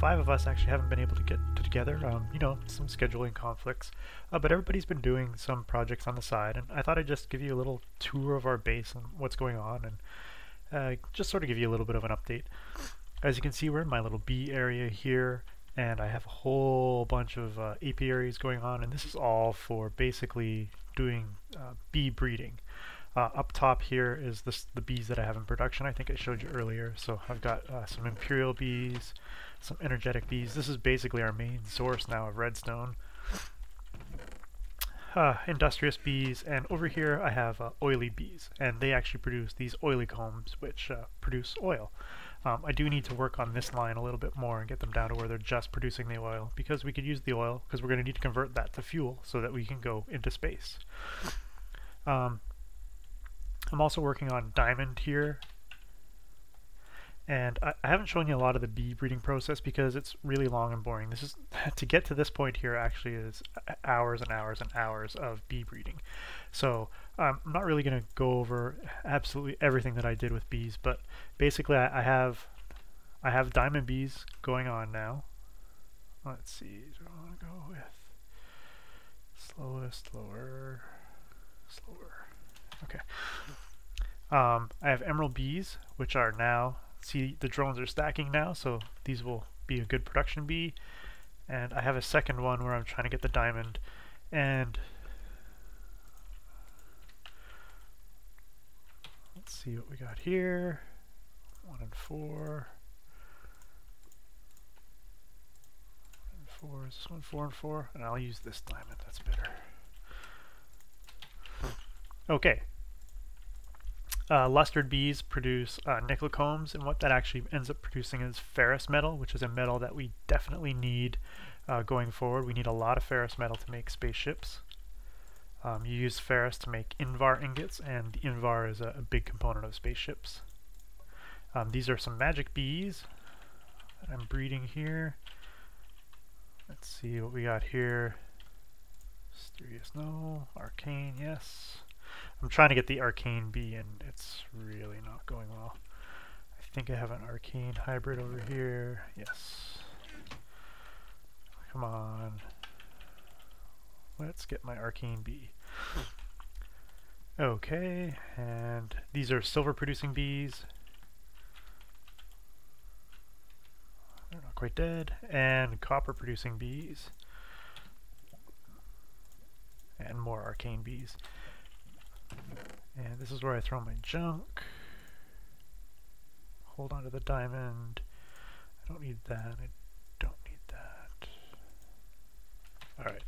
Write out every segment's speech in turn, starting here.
5 of us actually haven't been able to get together. You know, some scheduling conflicts, but everybody's been doing some projects on the side, and I thought I'd just give you a little tour of our base and what's going on, and just sort of give you a little bit of an update. As you can see, we're in my little bee area here, and I have a whole bunch of apiaries going on, and this is all for basically doing bee breeding. Up top here is the bees that I have in production. I think I showed you earlier. So I've got some imperial bees, some energetic bees. This is basically our main source now of redstone. Industrious bees, and over here I have oily bees, and they actually produce these oily combs which produce oil. I do need to work on this line a little bit more and get them down to where they're just producing the oil, because we could use the oil because we're going to need to convert that to fuel so that we can go into space. I'm also working on diamond here, and I haven't shown you a lot of the bee breeding process because it's really long and boring. This is to get to this point here actually is hours and hours and hours of bee breeding. So I'm not really going to go over absolutely everything that I did with bees, but basically I have diamond bees going on now. Let's see, do I want to go with slowest, slower, slower? Okay. I have emerald bees, which are now, see the drones are stacking now, so these will be a good production bee. And I have a second one where I'm trying to get the diamond, and let's see what we got here. 1 and 4. 1 and 4, is this one 4 and 4? And I'll use this diamond, that's better. Okay. Lustered bees produce nickel combs, and what that actually ends up producing is ferrous metal, which is a metal that we definitely need going forward. We need a lot of ferrous metal to make spaceships. You use ferrous to make invar ingots, and the invar is a big component of spaceships. These are some magic bees that I'm breeding here. Let's see what we got here. Mysterious, no. Arcane, yes. I'm trying to get the arcane bee, and it's really not going well. I think I have an arcane hybrid over here. Yes. Come on. Let's get my arcane bee. Okay, and these are silver producing bees. They're not quite dead. And copper producing bees. And more arcane bees. And this is where I throw my junk. Hold on to the diamond. I don't need that. I don't need that. Alright.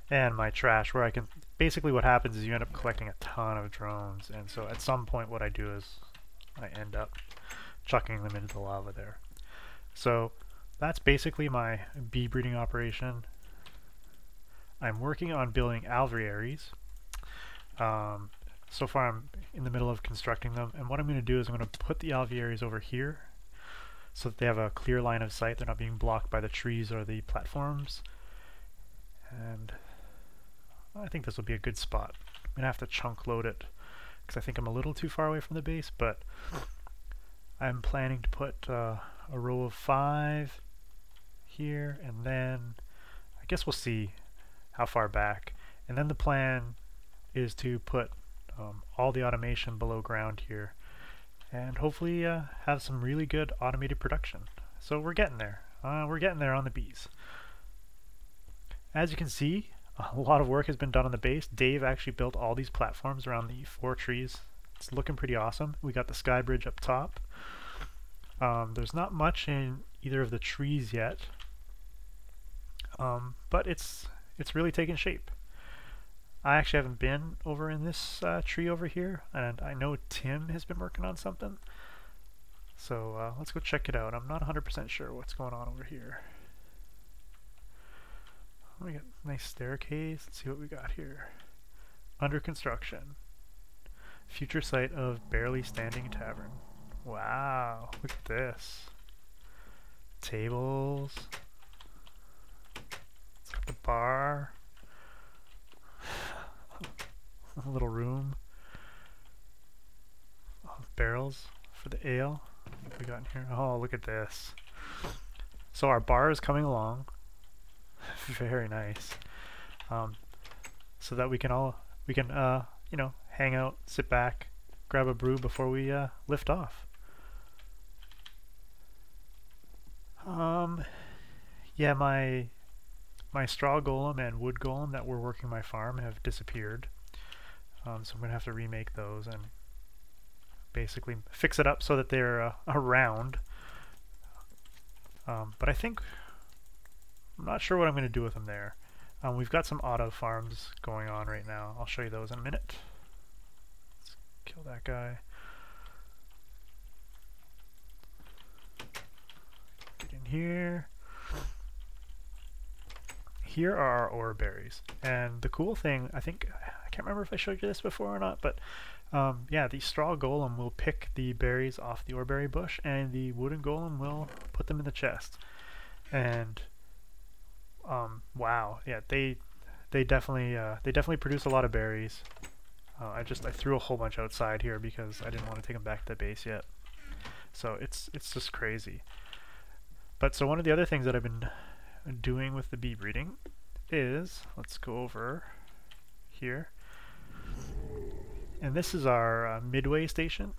And my trash, where I can... Basically what happens is you end up collecting a ton of drones, and so at some point what I do is I end up chucking them into the lava there. So that's basically my bee breeding operation. I'm working on building alvearies. So far I'm in the middle of constructing them, and what I'm going to do is I'm going to put the alvearies over here so that they have a clear line of sight. They're not being blocked by the trees or the platforms, and I think this will be a good spot. I'm going to have to chunk load it because I think I'm a little too far away from the base, but I'm planning to put a row of 5 here, and then I guess we'll see how far back, and then the plan is to put all the automation below ground here, and hopefully have some really good automated production. So we're getting there. We're getting there on the bees. As you can see, a lot of work has been done on the base. Dave actually built all these platforms around the 4 trees. It's looking pretty awesome. We got the sky bridge up top. There's not much in either of the trees yet, but it's really taken shape. I actually haven't been over in this tree over here, and I know Tim has been working on something. So let's go check it out. I'm not 100% sure what's going on over here. We got a nice staircase. Let's see what we got here. Under construction. Future site of barely standing tavern. Wow, look at this. Tables. It's got the bar. A little room. Barrels for the ale. What we got in here? Oh, look at this. So our bar is coming along. Very nice. So that we can you know, hang out, sit back, grab a brew before we lift off. Yeah, my straw golem and wood golem that were working my farm have disappeared. So I'm gonna have to remake those and basically fix it up so that they're around. But I'm not sure what I'm gonna do with them there. We've got some auto farms going on right now. I'll show you those in a minute. Let's kill that guy. Get in here. Here are our ore berries. And the cool thing, I can't remember if I showed you this before or not, but yeah, the straw golem will pick the berries off the ore berry bush, and the wooden golem will put them in the chest. And wow, yeah, they definitely produce a lot of berries. I threw a whole bunch outside here because I didn't want to take them back to the base yet. So it's just crazy. But so one of the other things that I've been doing with the bee breeding is, let's go over here, and this is our midway station.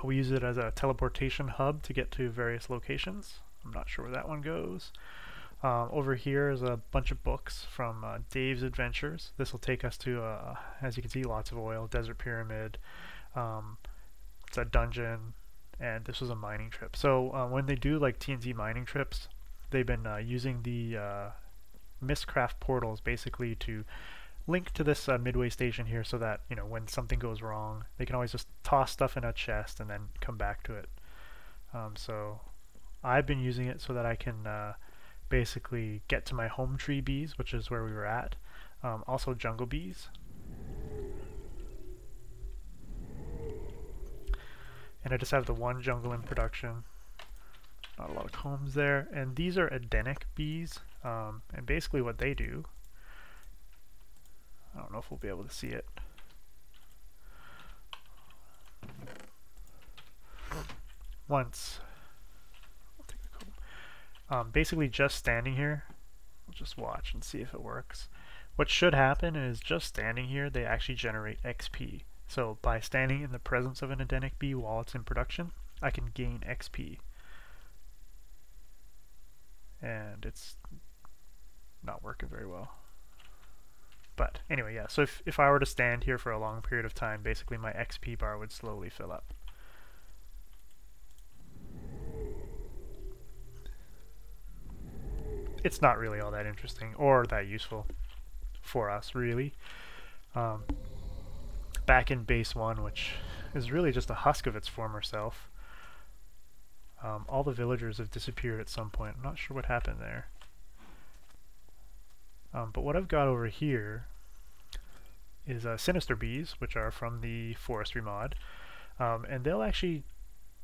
We use it as a teleportation hub to get to various locations. I'm not sure where that one goes. Over here is a bunch of books from Dave's Adventures. This will take us to, as you can see, lots of oil, desert pyramid, it's a dungeon, and this was a mining trip. So when they do like TNT mining trips, they've been using the Mistcraft portals basically to link to this midway station here, so that, you know, when something goes wrong, they can always just toss stuff in a chest and then come back to it. So I've been using it so that I can basically get to my Hometree bees, which is where we were at. Also jungle bees. And I just have the one jungle in production. Not a lot of combs there. And these are Edenic bees. And basically what they do, I don't know if we'll be able to see it. Once, I'll take the comb. Basically just standing here, we'll just watch and see if it works. What should happen is just standing here, they actually generate XP. So by standing in the presence of an Edenic bee while it's in production, I can gain XP. And it's not working very well. But anyway, yeah, so if I were to stand here for a long period of time, basically my XP bar would slowly fill up. It's not really all that interesting or that useful for us, really. Back in base 1, which is really just a husk of its former self, all the villagers have disappeared at some point. I'm not sure what happened there. But what I've got over here is sinister bees, which are from the forestry mod, and they'll actually,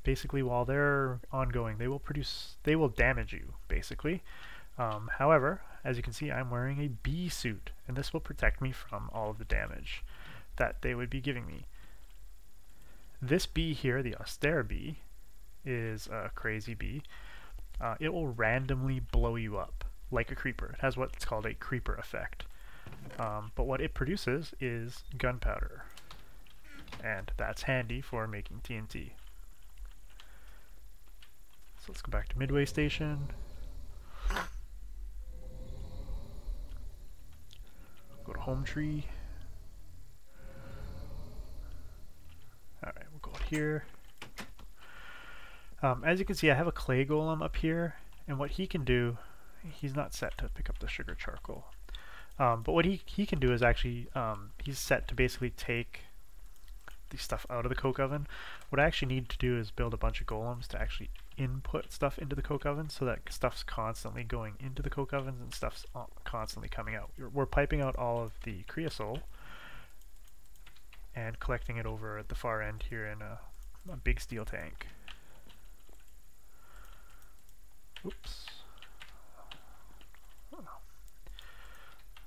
basically, while they're ongoing, they will damage you, basically. However, as you can see, I'm wearing a bee suit, and this will protect me from all of the damage that they would be giving me. This bee here, the austere bee, is a crazy bee. It will randomly blow you up like a creeper. It has what's called a creeper effect. But what it produces is gunpowder, and that's handy for making TNT. So let's go back to Midway Station. Go to Hometree. Alright, we'll go out here. As you can see, I have a clay golem up here, and what he can do, he's not set to pick up the sugar charcoal. But what he can do is actually, he's set to basically take the stuff out of the coke oven. What I actually need to do is build a bunch of golems to actually input stuff into the coke oven, so that stuff's constantly going into the coke ovens and stuff's constantly coming out. We're piping out all of the creosote and collecting it over at the far end here in a big steel tank. Oops. Oh.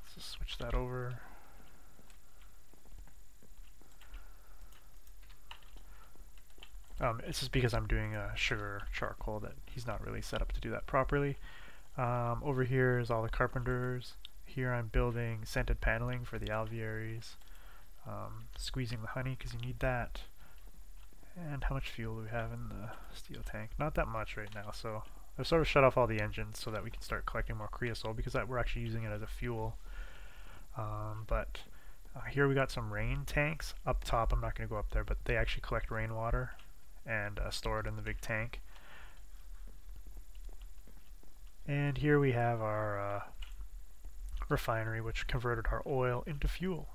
Let's just switch that over. It's just because I'm doing sugar charcoal that he's not really set up to do that properly. Over here is all the carpenters. Here I'm building scented paneling for the alvearies. Squeezing the honey because you need that. And how much fuel do we have in the steel tank? Not that much right now, so I've sort of shut off all the engines so that we can start collecting more creosote because we're actually using it as a fuel. But here we got some rain tanks up top. I'm not going to go up there, but they actually collect rainwater and store it in the big tank. And here we have our refinery, which converted our oil into fuel.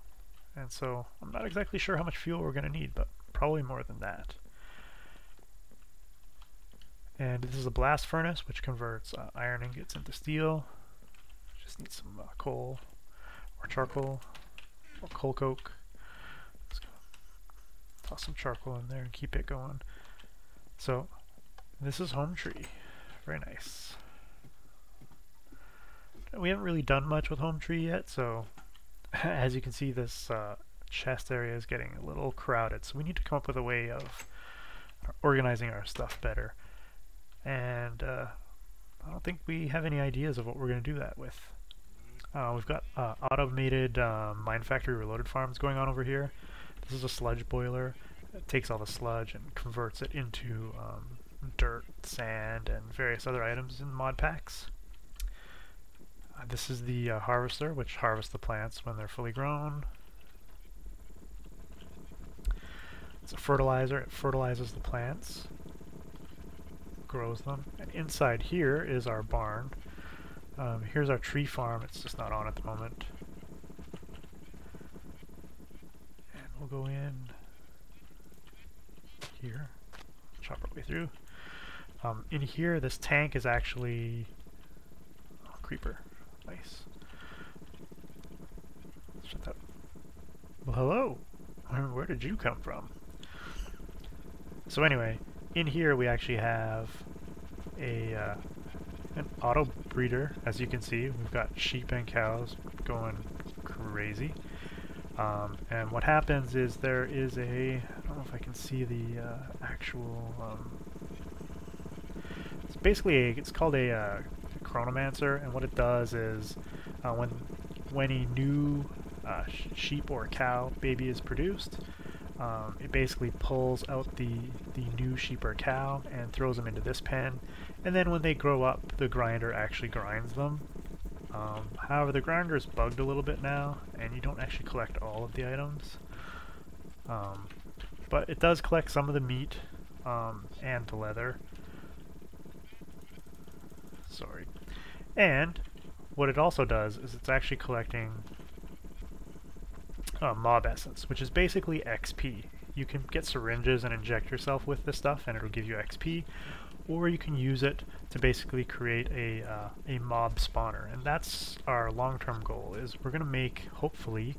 And so I'm not exactly sure how much fuel we're going to need, but probably more than that. And this is a blast furnace, which converts iron ingots into steel. Just need some coal or charcoal or coal coke. Let's go toss some charcoal in there and keep it going. So this is Hometree. Very nice. We haven't really done much with Hometree yet, so as you can see, this chest area is getting a little crowded, so we need to come up with a way of organizing our stuff better. And I don't think we have any ideas of what we're going to do that with. We've got automated mine factory reloaded farms going on over here. This is a sludge boiler. It takes all the sludge and converts it into dirt, sand, and various other items in mod packs. This is the harvester, which harvests the plants when they're fully grown. It's a fertilizer. It fertilizes the plants, grows them. And inside here is our barn. Here's our tree farm. It's just not on at the moment. And we'll go in here, chop our way through. In here, this tank is actually creeper. Nice. Shut that. Well, hello. Where did you come from? So anyway, in here we actually have a an auto breeder. As you can see, we've got sheep and cows going crazy. And what happens is there is a, I don't know if I can see the actual, it's basically it's called a chronomancer, and what it does is when a new sheep or cow baby is produced, it basically pulls out the new sheep or cow and throws them into this pen, and then when they grow up, the grinder actually grinds them. However, the grinder is bugged a little bit now, and you don't actually collect all of the items, but it does collect some of the meat and the leather. Sorry. And what it also does is it's actually collecting mob essence, which is basically XP. You can get syringes and inject yourself with this stuff and it'll give you XP, or you can use it to basically create a mob spawner. And that's our long-term goal, is we're going to make, hopefully,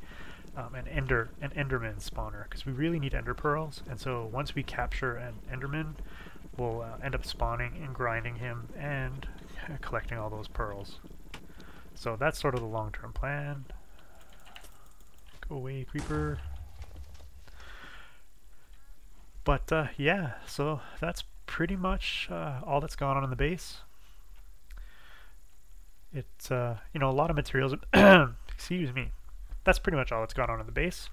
an enderman spawner, because we really need ender pearls. And so once we capture an enderman, we'll end up spawning and grinding him and collecting all those pearls. So that's sort of the long-term plan. Go away, creeper. But yeah, so that's pretty much all that's gone on in the base. It's you know, a lot of materials. Excuse me. That's pretty much all that's gone on in the base.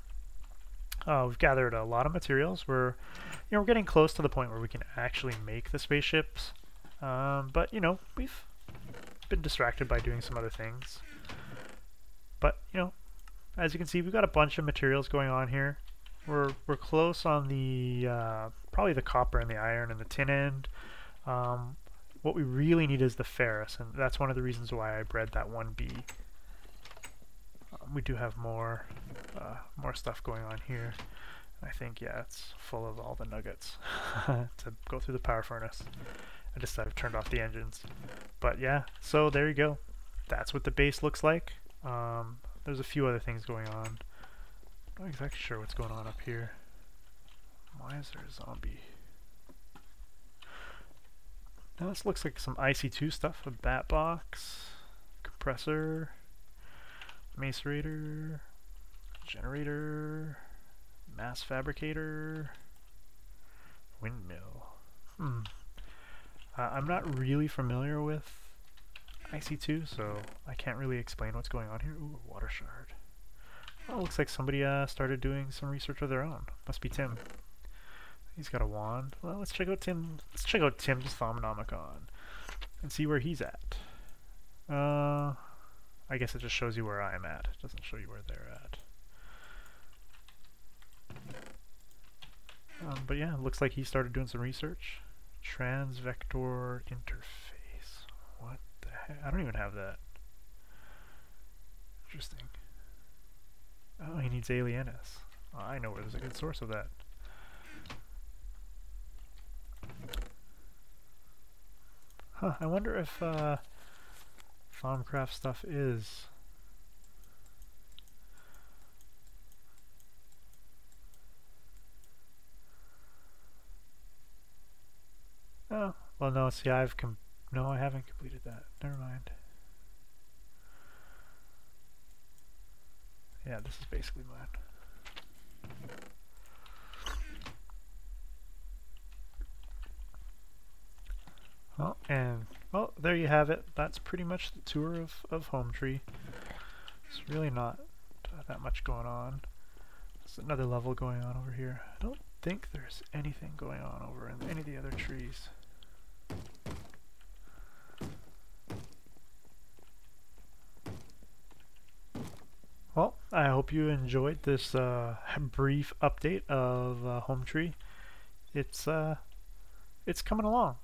We've gathered a lot of materials. We're getting close to the point where we can actually make the spaceships. But you know, we've been distracted by doing some other things. But you know, as you can see, we've got a bunch of materials going on here. We're close on the probably the copper and the iron and the tin end. What we really need is the ferrous, and that's one of the reasons why I bred that one bee. We do have more stuff going on here. I think, yeah, it's full of all the nuggets to go through the power furnace. I decided I've turned off the engines. But yeah, so there you go. That's what the base looks like. There's a few other things going on. I'm not exactly sure what's going on up here. Why is there a zombie? Now this looks like some IC2 stuff. A bat box, compressor, macerator, generator, mass fabricator, Windmill. I'm not really familiar with IC2, so I can't really explain what's going on here. Ooh, water shard. Oh, looks like somebody started doing some research of their own. Must be Tim. He's got a wand. Well, let's check out Tim. Let's check out Tim's Thaumanomicon and see where he's at. I guess it just shows you where I'm at. It doesn't show you where they're at. But yeah, looks like he started doing some research. Transvector interface. What the heck? I don't even have that. Interesting. Oh, he needs alienus. Oh, I know where there's a good source of that. Huh, I wonder if Farmcraft stuff is... Oh, well no, see no, I haven't completed that. Never mind. Yeah, this is basically mine. Well, and well, there you have it. That's pretty much the tour of Hometree. It's really not that much going on. There's another level going on over here. I don't think there's anything going on over in any of the other trees. Well, I hope you enjoyed this brief update of Hometree. It's coming along.